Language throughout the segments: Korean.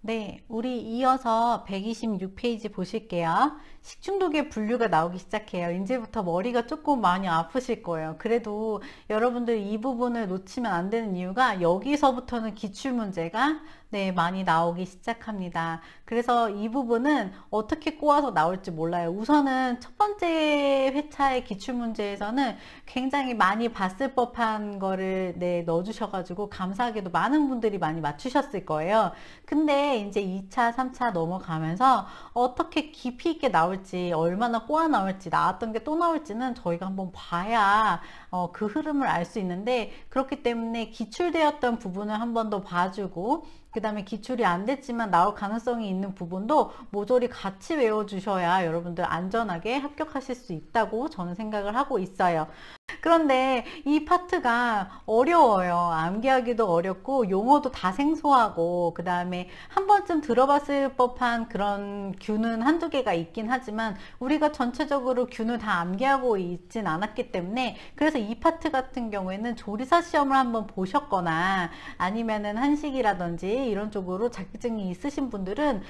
네, 우리 이어서 126페이지 보실게요. 식중독의 분류가 나오기 시작해요. 이제부터 머리가 조금 많이 아프실 거예요. 그래도 여러분들 이 부분을 놓치면 안 되는 이유가 여기서부터는 기출문제가 많이 나오기 시작합니다. 그래서 이 부분은 어떻게 꼬아서 나올지 몰라요. 우선은 첫 번째 회차의 기출문제에서는 굉장히 많이 봤을 법한 거를 넣어주셔가지고 감사하게도 많은 분들이 많이 맞추셨을 거예요. 근데 이제 2차, 3차 넘어가면서 어떻게 깊이 있게 나올지, 얼마나 꼬아 나올지, 나왔던 게 또 나올지는 저희가 한번 봐야 그 흐름을 알 수 있는데, 그렇기 때문에 기출되었던 부분을 한 번 더 봐주고, 그 다음에 기출이 안 됐지만 나올 가능성이 있는 부분도 모조리 같이 외워주셔야 여러분들 안전하게 합격하실 수 있다고 저는 생각을 하고 있어요. 그런데 이 파트가 어려워요. 암기하기도 어렵고 용어도 다 생소하고, 그 다음에 한 번쯤 들어봤을 법한 그런 균은 한두 개가 있긴 하지만 우리가 전체적으로 균을 다 암기하고 있진 않았기 때문에, 그래서 이 파트 같은 경우에는 조리사 시험을 한번 보셨거나 아니면은 한식이라든지 이런 쪽으로 자격증이 있으신 분들은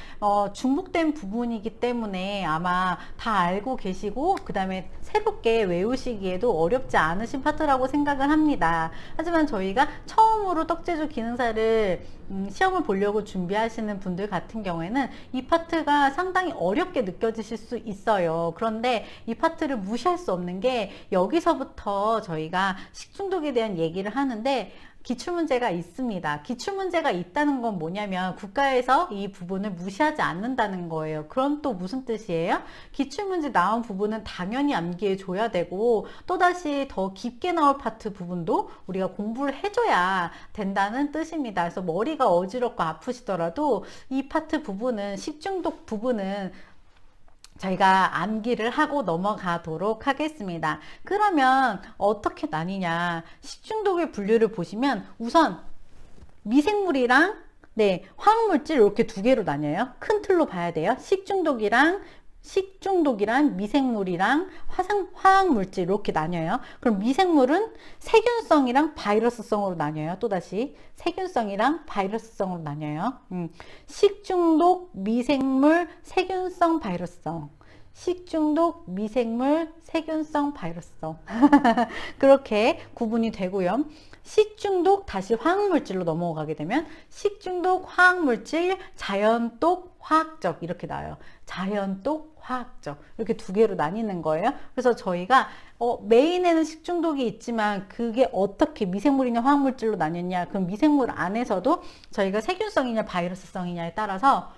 중복된 부분이기 때문에 아마 다 알고 계시고, 그 다음에 새롭게 외우시기에도 어렵지 않으신 파트라고 생각을 합니다. 하지만 저희가 처음으로 떡제조 기능사를 시험을 보려고 준비하시는 분들 같은 경우에는 이 파트가 상당히 어렵게 느껴지실 수 있어요. 그런데 이 파트를 무시할 수 없는 게, 여기서부터 저희가 식중독에 대한 얘기를 하는데 기출문제가 있습니다. 기출문제가 있다는 건 뭐냐면 국가에서 이 부분을 무시하지 않는다는 거예요. 그럼 또 무슨 뜻이에요? 기출문제 나온 부분은 당연히 암기해 줘야 되고, 또다시 더 깊게 나올 파트 부분도 우리가 공부를 해줘야 된다는 뜻입니다. 그래서 머리가 어지럽고 아프시더라도 이 파트 부분은, 식중독 부분은 저희가 암기를 하고 넘어가도록 하겠습니다. 그러면 어떻게 나뉘냐? 식중독의 분류를 보시면 우선 미생물이랑 화학물질 이렇게 두 개로 나뉘어요. 큰 틀로 봐야 돼요. 식중독이란 미생물이랑 화학물질 이렇게 나뉘어요. 그럼 미생물은 세균성이랑 바이러스성으로 나뉘어요. 또다시 세균성이랑 바이러스성으로 나뉘어요. 식중독, 미생물, 세균성, 바이러스성. 식중독, 미생물, 세균성, 바이러스성. 그렇게 구분이 되고요. 식중독 다시 화학물질로 넘어가게 되면 식중독, 화학물질, 자연독, 화학적 이렇게 나와요. 자연독, 화학적 이렇게 두 개로 나뉘는 거예요. 그래서 저희가 메인에는 식중독이 있지만 그게 어떻게 미생물이냐 화학물질로 나뉘냐, 그럼 미생물 안에서도 저희가 세균성이냐 바이러스성이냐에 따라서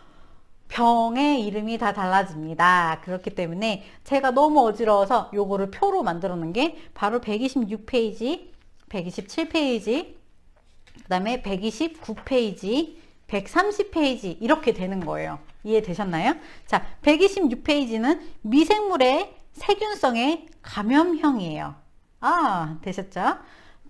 병의 이름이 다 달라집니다. 그렇기 때문에 제가 너무 어지러워서 요거를 표로 만들어 놓은 게 바로 126페이지, 127페이지, 그 다음에 129페이지, 130페이지 이렇게 되는 거예요. 이해되셨나요? 자, 126페이지는 미생물의 세균성의 감염형이에요. 되셨죠?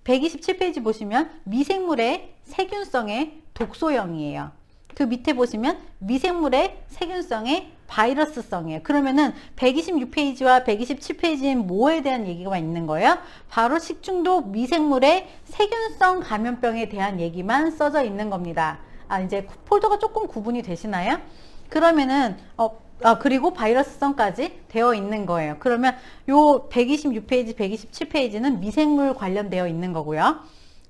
127페이지 보시면 미생물의 세균성의 독소형이에요. 그 밑에 보시면 미생물의 세균성의 바이러스성이에요. 그러면은 126페이지와 127페이지는 뭐에 대한 얘기가 있는 거예요? 바로 식중독 미생물의 세균성 감염병에 대한 얘기만 써져 있는 겁니다. 이제 폴더가 조금 구분이 되시나요? 그러면은 그리고 바이러스성까지 되어 있는 거예요. 그러면 요 126페이지, 127페이지는 미생물 관련되어 있는 거고요.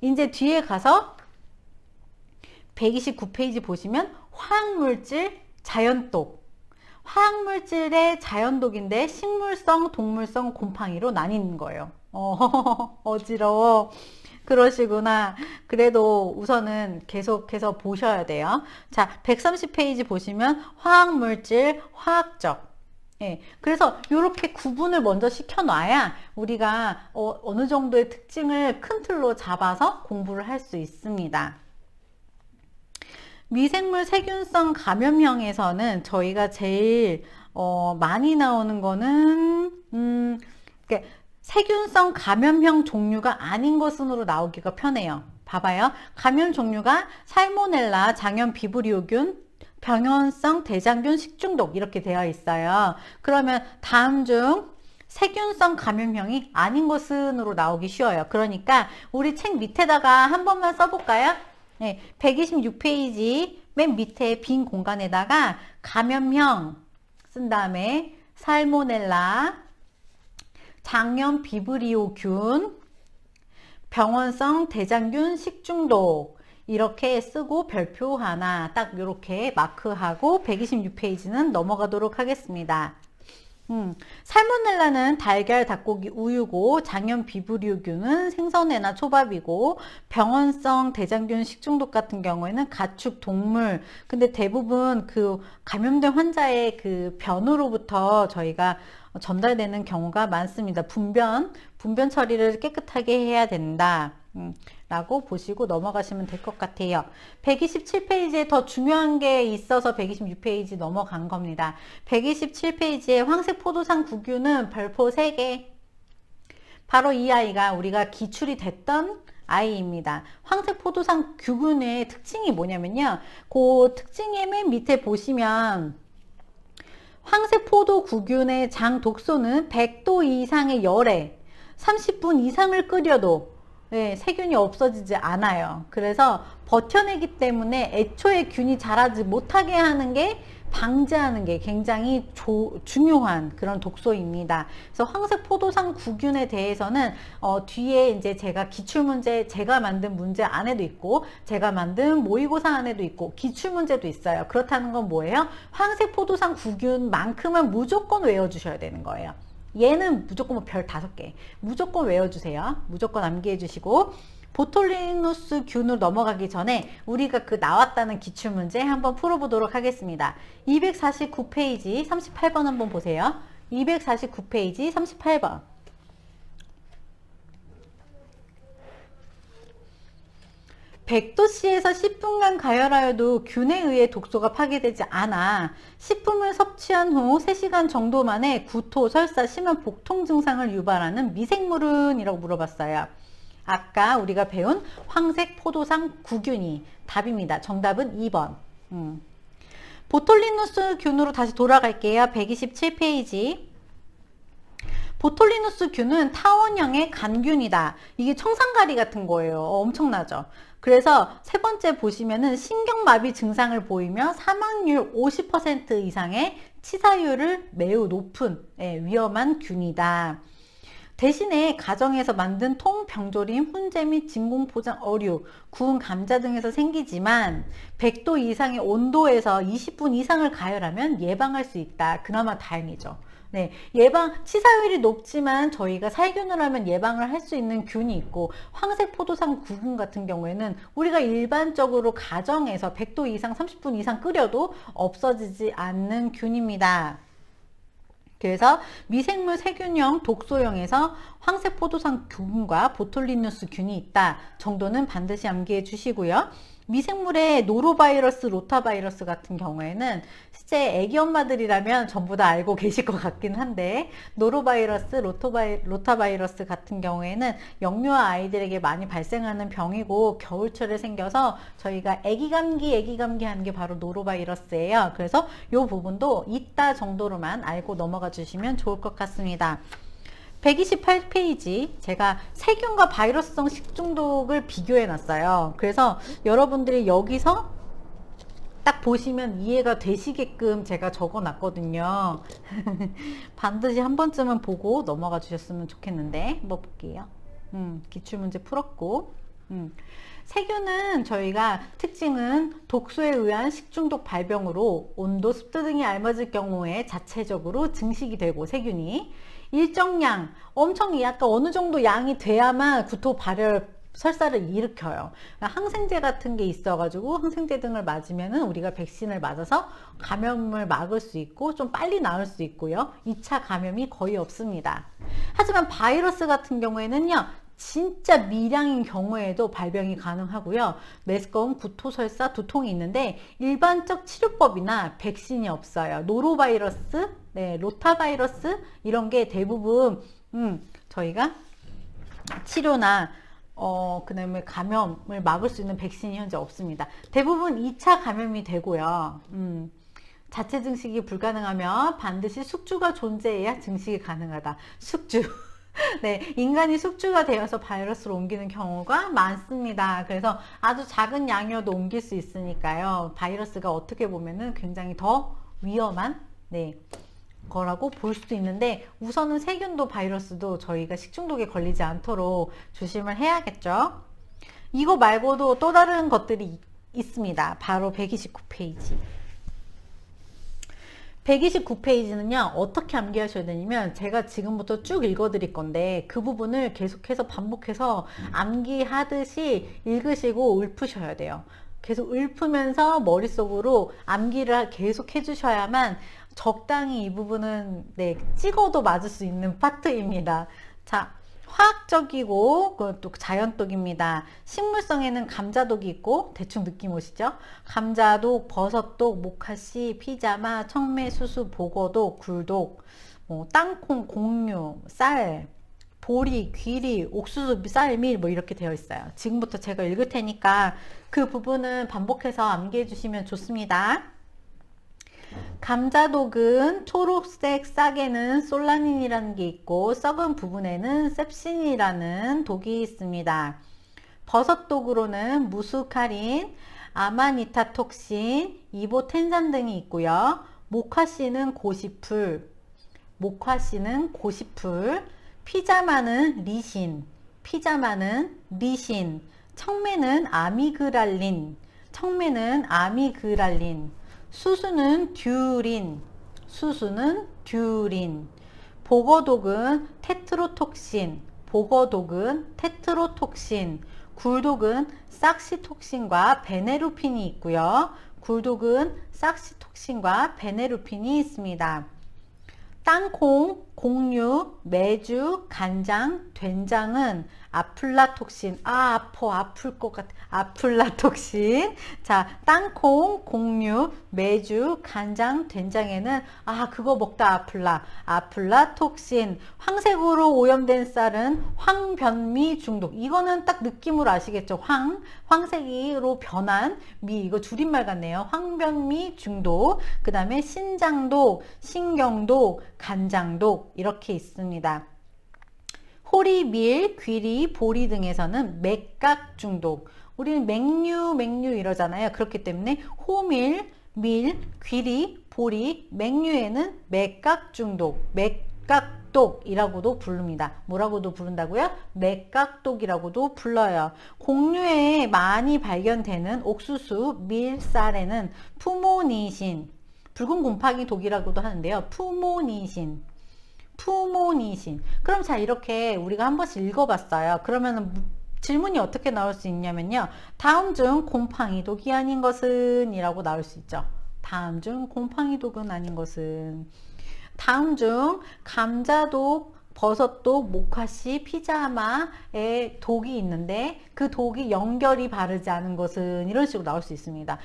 이제 뒤에 가서 129페이지 보시면 화학물질, 자연독. 화학물질의 자연독인데 식물성, 동물성, 곰팡이로 나뉘는 거예요. 어지러워. 그러시구나. 그래도 우선은 계속해서 보셔야 돼요. 자, 130페이지 보시면 화학물질, 화학적. 그래서 이렇게 구분을 먼저 시켜놔야 우리가 어느 정도의 특징을 큰 틀로 잡아서 공부를 할 수 있습니다. 미생물 세균성 감염형에서는 저희가 제일 많이 나오는 거는 세균성 감염형 종류가 아닌 것으로 나오기가 편해요. 봐봐요. 감염 종류가 살모넬라, 장염 비브리오균, 병원성 대장균 식중독 이렇게 되어 있어요. 그러면 다음 중 세균성 감염형이 아닌 것으로 나오기 쉬워요. 그러니까 우리 책 밑에다가 한 번만 써볼까요? 네, 126페이지 맨 밑에 빈 공간에다가 감염형 쓴 다음에 살모넬라, 장염 비브리오균, 병원성 대장균 식중독 이렇게 쓰고 별표 하나 딱 이렇게 마크하고 126페이지는 넘어가도록 하겠습니다. 살모넬라는 달걀, 닭고기, 우유고 장염 비브리오균은 생선회나 초밥이고 병원성 대장균 식중독 같은 경우에는 가축, 동물 근데 대부분 그 감염된 환자의 그 변으로부터 저희가 전달되는 경우가 많습니다. 분변 처리를 깨끗하게 해야 된다. 라고 보시고 넘어가시면 될 것 같아요. 127페이지에 더 중요한 게 있어서 126페이지 넘어간 겁니다. 127페이지에 황색 포도상 구균은 별표 3개. 바로 이 아이가 우리가 기출이 됐던 아이입니다. 황색 포도상 구균의 특징이 뭐냐면요. 그 특징의 맨 밑에 보시면 황색 포도 구균의 장 독소는 100도 이상의 열에 30분 이상을 끓여도 네, 세균이 없어지지 않아요. 그래서 버텨내기 때문에 애초에 균이 자라지 못하게 하는 게 방지하는 게 굉장히 중요한 그런 독소입니다. 그래서 황색 포도상 구균에 대해서는 뒤에 이제 제가 기출문제 제가 만든 문제 안에도 있고 제가 만든 모의고사 안에도 있고 기출문제도 있어요. 그렇다는 건 뭐예요? 황색 포도상 구균만큼은 무조건 외워주셔야 되는 거예요. 얘는 무조건 뭐 별 5개 무조건 외워주세요. 무조건 암기해 주시고 보톨리누스 균으로 넘어가기 전에 우리가 그 나왔다는 기출문제 한번 풀어보도록 하겠습니다. 249페이지 38번 한번 보세요. 249페이지 38번. (100도씨에서) 10분간 가열하여도 균에 의해 독소가 파괴되지 않아 식품을 섭취한 후 3시간 정도 만에 구토, 설사, 심한 복통 증상을 유발하는 미생물은? 이라고 물어봤어요. 아까 우리가 배운 황색 포도상 구균이 답입니다. 정답은 2번. 보톨리누스 균으로 다시 돌아갈게요. 127페이지. 보톨리누스 균은 타원형의 간균이다. 이게 청산가리 같은 거예요. 엄청나죠? 그래서 세 번째 보시면은 신경마비 증상을 보이며 사망률 50% 이상의 치사율을 매우 높은 위험한 균이다. 대신에 가정에서 만든 통, 병조림, 훈제 및 진공포장 어류, 구운 감자 등에서 생기지만 100도 이상의 온도에서 20분 이상을 가열하면 예방할 수 있다. 그나마 다행이죠. 네, 치사율이 높지만 저희가 살균을 하면 예방을 할 수 있는 균이 있고 황색 포도상 구균 같은 경우에는 우리가 일반적으로 가정에서 100도 이상 30분 이상 끓여도 없어지지 않는 균입니다. 그래서 미생물 세균형 독소형에서 황색 포도상 균과 보톨리누스 균이 있다 정도는 반드시 암기해 주시고요. 미생물의 노로바이러스, 로타바이러스 같은 경우에는 실제 애기 엄마들이라면 전부 다 알고 계실 것 같긴 한데 노로바이러스, 로타바이러스 같은 경우에는 영유아 아이들에게 많이 발생하는 병이고 겨울철에 생겨서 저희가 애기 감기 하는 게 바로 노로바이러스예요. 그래서 이 부분도 있다 정도로만 알고 넘어가 주시면 좋을 것 같습니다. 128페이지 제가 세균과 바이러스성 식중독을 비교해 놨어요. 그래서 여러분들이 여기서 딱 보시면 이해가 되시게끔 제가 적어 놨거든요. 반드시 한 번쯤은 보고 넘어가 주셨으면 좋겠는데 한번 볼게요. 기출문제 풀었고 세균은 저희가 특징은 독소에 의한 식중독 발병으로 온도, 습도 등이 앓아질 경우에 자체적으로 증식이 되고 세균이 일정 양, 엄청 약간 어느 정도 양이 돼야만 구토, 발열, 설사를 일으켜요. 그러니까 항생제 같은 게 있어가지고 항생제 등을 맞으면은 우리가 백신을 맞아서 감염을 막을 수 있고 좀 빨리 나을 수 있고요. 2차 감염이 거의 없습니다. 하지만 바이러스 같은 경우에는요. 진짜 미량인 경우에도 발병이 가능하고요. 메스꺼움, 구토, 설사, 두통이 있는데 일반적 치료법이나 백신이 없어요. 노로바이러스, 로타바이러스 이런 게 대부분 저희가 치료나 그 다음에 감염을 막을 수 있는 백신이 현재 없습니다. 대부분 2차 감염이 되고요. 자체 증식이 불가능하면 반드시 숙주가 존재해야 증식이 가능하다. 숙주 네, 인간이 숙주가 되어서 바이러스로 옮기는 경우가 많습니다. 그래서 아주 작은 양이어도 옮길 수 있으니까요. 바이러스가 어떻게 보면은 굉장히 더 위험한, 네, 거라고 볼 수도 있는데, 우선은 세균도 바이러스도 저희가 식중독에 걸리지 않도록 조심을 해야겠죠. 이거 말고도 또 다른 것들이 있습니다. 바로 129페이지. 129페이지는요, 어떻게 암기하셔야 되냐면, 제가 지금부터 쭉 읽어 드릴 건데, 그 부분을 계속해서 반복해서 암기하듯이 읽으시고 읊으셔야 돼요. 계속 읊으면서 머릿속으로 암기를 계속 해주셔야만 적당히 이 부분은, 네, 찍어도 맞을 수 있는 파트입니다. 자, 화학적이고 또 자연독입니다. 식물성에는 감자독이 있고, 대충 느낌 오시죠? 감자독, 버섯독, 모카씨, 피자마, 청매, 수수, 보거독, 굴독, 땅콩, 곡류, 쌀, 보리, 귀리, 옥수수, 쌀, 밀, 뭐 이렇게 되어 있어요. 지금부터 제가 읽을 테니까 그 부분은 반복해서 암기해 주시면 좋습니다. 감자독은 초록색 싹에는 솔라닌이라는 게 있고, 썩은 부분에는 셉신이라는 독이 있습니다. 버섯독으로는 무스카린, 아마니타톡신, 이보텐산 등이 있고요. 모카씨는 고시풀, 피자마는 리신, 청매는 아미그랄린, 수수는 듀린, 보거독은 테트로톡신, 굴독은 삭시톡신과 베네루핀이 있고요. 있습니다. 땅콩, 곡류, 메주, 간장, 된장은 아플라톡신, 아플 것 같아. 아플라톡신. 자, 땅콩, 곡류, 메주, 간장, 된장에는 그거 먹다 아플라톡신. 황색으로 오염된 쌀은 황변미 중독. 이거는 딱 느낌으로 아시겠죠? 황색으로 변한 미, 이거 줄임말 같네요. 황변미 중독. 그 다음에 신장독, 신경독, 간장독 이렇게 있습니다. 호리, 밀, 귀리, 보리 등에서는 맥각 중독. 우리는 맥류 이러잖아요. 그렇기 때문에 호밀, 밀, 귀리, 보리, 맥류에는 맥각 중독, 맥각독이라고도 부릅니다. 뭐라고도 부른다고요? 맥각독이라고도 불러요. 곡류에 많이 발견되는 옥수수, 밀, 쌀에는 푸모니신, 붉은 곰팡이 독이라고도 하는데요. 푸모니신. 그럼 자, 이렇게 우리가 한 번씩 읽어봤어요. 그러면 질문이 어떻게 나올 수 있냐면요. 다음 중 곰팡이 독이 아닌 것은? 이라고 나올 수 있죠. 다음 중 곰팡이 독은 아닌 것은? 다음 중 감자독, 버섯독, 모카씨, 피자마에 독이 있는데 그 독이 연결이 바르지 않은 것은? 이런 식으로 나올 수 있습니다.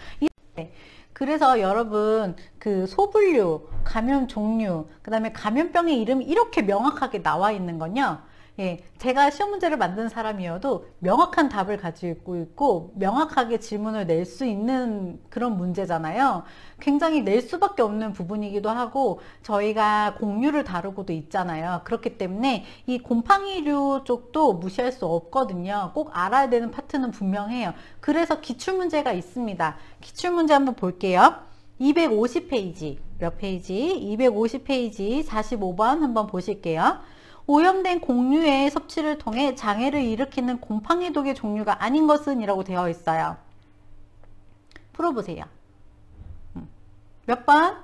그래서 여러분, 그 소분류, 감염 종류, 그 다음에 감염병의 이름이 이렇게 명확하게 나와 있는 건요. 예, 제가 시험 문제를 만든 사람이어도 명확한 답을 가지고 있고 명확하게 질문을 낼 수 있는 그런 문제잖아요. 굉장히 낼 수밖에 없는 부분이기도 하고, 저희가 곡류를 다루고도 있잖아요. 그렇기 때문에 이 곰팡이류 쪽도 무시할 수 없거든요. 꼭 알아야 되는 파트는 분명해요. 그래서 기출문제가 있습니다. 기출문제 한번 볼게요. 250페이지, 몇 페이지? 250페이지 45번 한번 보실게요. 오염된 곡류의 섭취를 통해 장애를 일으키는 곰팡이 독의 종류가 아닌 것은? 이라고 되어 있어요. 풀어보세요. 몇 번?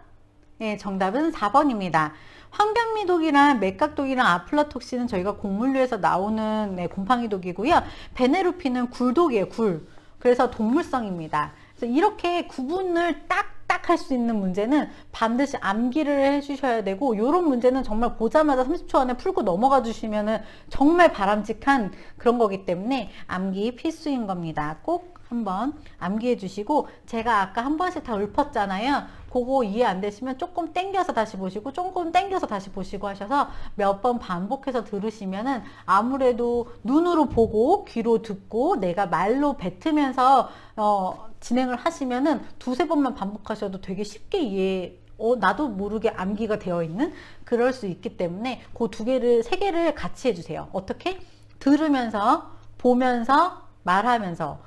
네, 정답은 4번입니다. 황변미독이랑 맥각독이랑 아플라톡신은 저희가 곡물류에서 나오는, 네, 곰팡이 독이고요. 베네루핀은 굴독이에요. 그래서 동물성입니다. 그래서 이렇게 구분을 딱 할 수 있는 문제는 반드시 암기를 해주셔야 되고, 이런 문제는 정말 보자마자 30초 안에 풀고 넘어가 주시면은 정말 바람직한 그런 거기 때문에 암기 필수인 겁니다. 꼭 한번 암기해 주시고, 제가 아까 한 번씩 다 읊었잖아요. 그거 이해 안 되시면 조금 땡겨서 다시 보시고 조금 땡겨서 다시 보시고 하셔서 몇 번 반복해서 들으시면은 아무래도 눈으로 보고 귀로 듣고 내가 말로 뱉으면서 진행을 하시면은 두세 번만 반복하셔도 되게 쉽게 이해 나도 모르게 암기가 되어 있는 그럴 수 있기 때문에 그 두 개를, 세 개를 같이 해주세요. 어떻게? 들으면서, 보면서, 말하면서,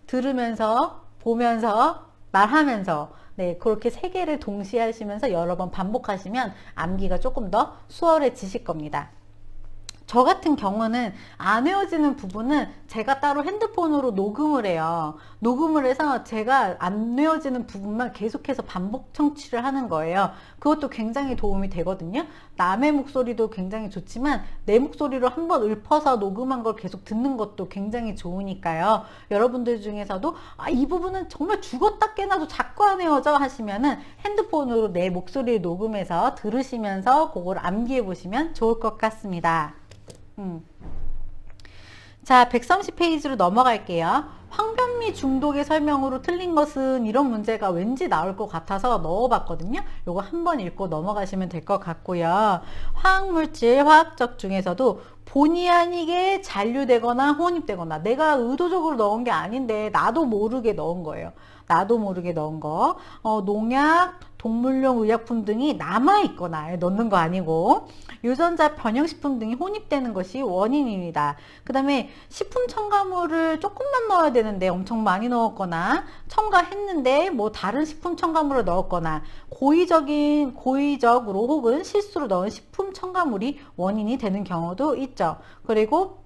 들으면서, 보면서, 말하면서, 네, 그렇게 세 개를 동시에 하시면서 여러 번 반복하시면 암기가 조금 더 수월해지실 겁니다. 저 같은 경우는 안 외워지는 부분은 제가 따로 핸드폰으로 녹음을 해요. 녹음을 해서 제가 안 외워지는 부분만 계속해서 반복 청취를 하는 거예요. 그것도 굉장히 도움이 되거든요. 남의 목소리도 굉장히 좋지만 내 목소리로 한번 읊어서 녹음한 걸 계속 듣는 것도 굉장히 좋으니까요. 여러분들 중에서도 이 부분은 정말 죽었다 깨나도 자꾸 안 외워져 하시면은 핸드폰으로 내 목소리를 녹음해서 들으시면서 그걸 암기해 보시면 좋을 것 같습니다. 자, 130페이지로 넘어갈게요. 황변미 중독의 설명으로 틀린 것은, 이런 문제가 왠지 나올 것 같아서 넣어봤거든요. 요거 한번 읽고 넘어가시면 될 것 같고요. 화학물질, 화학적 중에서도 본의 아니게 잔류되거나 혼입되거나, 내가 의도적으로 넣은 게 아닌데 나도 모르게 넣은 거예요. 나도 모르게 넣은 거. 농약, 동물용 의약품 등이 남아있거나 넣는 거 아니고, 유전자 변형식품 등이 혼입되는 것이 원인입니다. 그 다음에 식품 첨가물을 조금만 넣어야 되는데 엄청 많이 넣었거나, 첨가했는데 뭐 다른 식품 첨가물을 넣었거나, 고의적으로 혹은 실수로 넣은 식품 첨가물이 원인이 되는 경우도 있죠. 그리고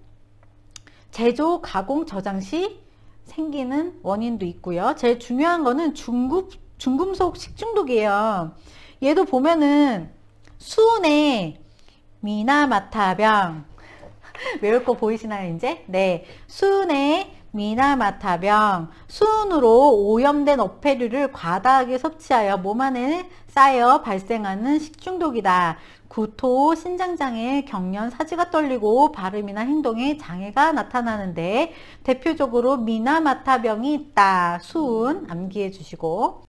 제조, 가공, 저장 시 생기는 원인도 있고요. 제일 중요한 거는 중금속 식중독이에요. 얘도 보면은 수은에 미나마타병 외울 거 보이시나요 이제? 네, 수은에 미나마타병, 수은으로 오염된 어패류를 과다하게 섭취하여 몸 안에 쌓여 발생하는 식중독이다. 구토, 신장장애, 경련, 사지가 떨리고 발음이나 행동에 장애가 나타나는데 대표적으로 미나마타병이 있다. 수은 암기해 주시고,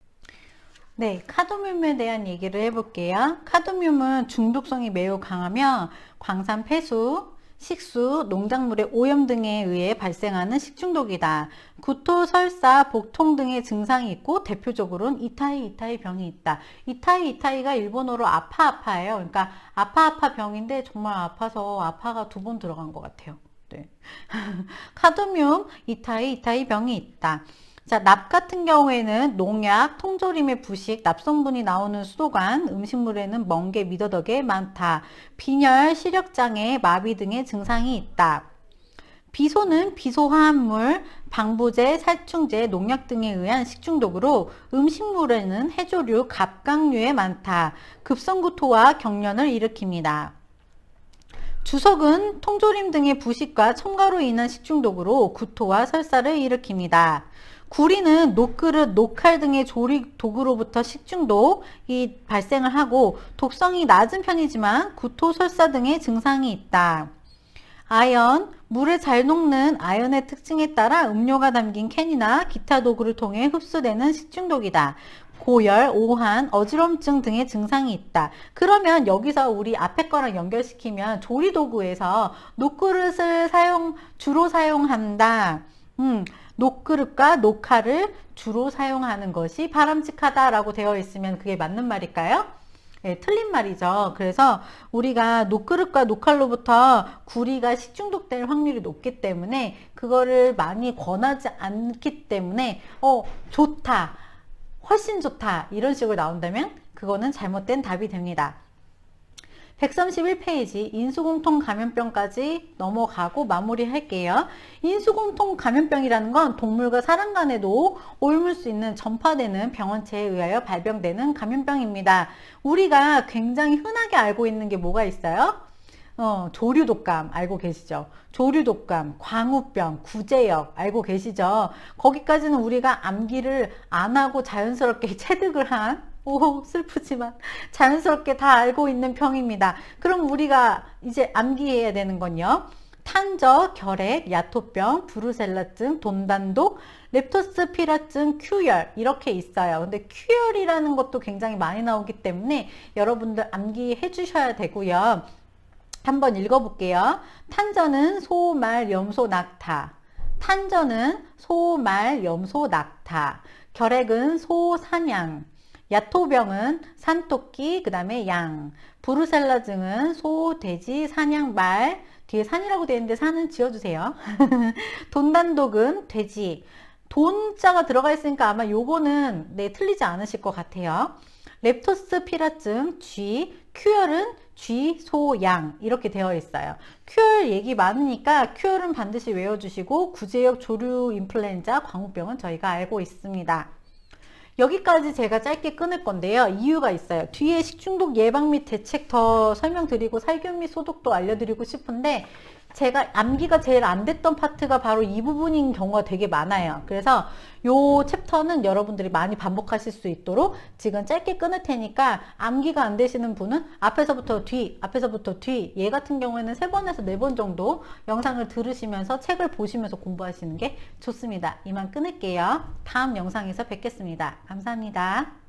네, 카드뮴에 대한 얘기를 해볼게요. 카드뮴은 중독성이 매우 강하며 광산 폐수, 식수, 농작물의 오염 등에 의해 발생하는 식중독이다. 구토, 설사, 복통 등의 증상이 있고 대표적으로는 이타이 병이 있다. 이타이가 일본어로 아파예요. 그러니까 아파 병인데 정말 아파서 아파가 2번 들어간 것 같아요. 네. 카드뮴, 이타이 병이 있다. 자, 납 같은 경우에는 농약, 통조림의 부식, 납성분이 나오는 수도관, 음식물에는 멍게, 미더덕에 많다. 빈혈, 시력장애, 마비 등의 증상이 있다. 비소는 비소화합물, 방부제, 살충제, 농약 등에 의한 식중독으로 음식물에는 해조류, 갑각류에 많다. 급성구토와 경련을 일으킵니다. 주석은 통조림 등의 부식과 첨가로 인한 식중독으로 구토와 설사를 일으킵니다. 구리는 녹그릇, 녹칼 등의 조리 도구로부터 식중독이 발생을 하고 독성이 낮은 편이지만 구토, 설사 등의 증상이 있다. 아연, 물에 잘 녹는 아연의 특징에 따라 음료가 담긴 캔이나 기타 도구를 통해 흡수되는 식중독이다. 고열, 오한, 어지럼증 등의 증상이 있다. 그러면 여기서 우리 앞에 거랑 연결시키면 조리도구에서 녹그릇을 주로 사용한다. 녹그릇과 녹칼을 주로 사용하는 것이 바람직하다라고 되어 있으면 그게 맞는 말일까요? 네, 틀린 말이죠. 그래서 우리가 녹그릇과 녹칼로부터 구리가 식중독될 확률이 높기 때문에 그거를 많이 권하지 않기 때문에 좋다, 훨씬 좋다 이런 식으로 나온다면 그거는 잘못된 답이 됩니다. 131페이지 인수공통 감염병까지 넘어가고 마무리할게요. 인수공통 감염병이라는 건 동물과 사람 간에도 옮을 수 있는 전파되는 병원체에 의하여 발병되는 감염병입니다. 우리가 굉장히 흔하게 알고 있는 게 뭐가 있어요? 조류독감 알고 계시죠? 조류독감, 광우병, 구제역 알고 계시죠? 거기까지는 우리가 암기를 안 하고 자연스럽게 체득을 한 슬프지만 자연스럽게 다 알고 있는 병입니다. 그럼 우리가 이제 암기해야 되는 건요. 탄저, 결핵, 야토병, 브루셀라증, 돈단독, 렙토스피라증, 큐열 이렇게 있어요. 근데 큐열이라는 것도 굉장히 많이 나오기 때문에 여러분들 암기해 주셔야 되고요. 한번 읽어볼게요. 탄저는 소, 말, 염소, 낙타. 탄저는 소, 말, 염소, 낙타. 결핵은 소, 사냥. 야토병은 산토끼, 그 다음에 양. 브루셀라증은 소, 돼지, 사냥, 말. 뒤에 산이라고 되어 있는데 산은 지워주세요. 돈단독은 돼지. 돈자가 들어가 있으니까 아마 요거는 네, 틀리지 않으실 것 같아요. 렙토스피라증 쥐, 큐열은 쥐, 소, 양 이렇게 되어 있어요. 큐열 얘기 많으니까 큐열은 반드시 외워주시고 구제역 조류 인플루엔자 광우병은 저희가 알고 있습니다. 여기까지 제가 짧게 끊을 건데요. 이유가 있어요. 뒤에 식중독 예방 및 대책 더 설명드리고 살균 및 소독도 알려드리고 싶은데 제가 암기가 제일 안 됐던 파트가 바로 이 부분인 경우가 되게 많아요. 그래서 요 챕터는 여러분들이 많이 반복하실 수 있도록 지금 짧게 끊을 테니까 암기가 안 되시는 분은 앞에서부터 뒤, 앞에서부터 뒤, 얘 같은 경우에는 3번에서 4번 정도 영상을 들으시면서 책을 보시면서 공부하시는 게 좋습니다. 이만 끊을게요. 다음 영상에서 뵙겠습니다. 감사합니다.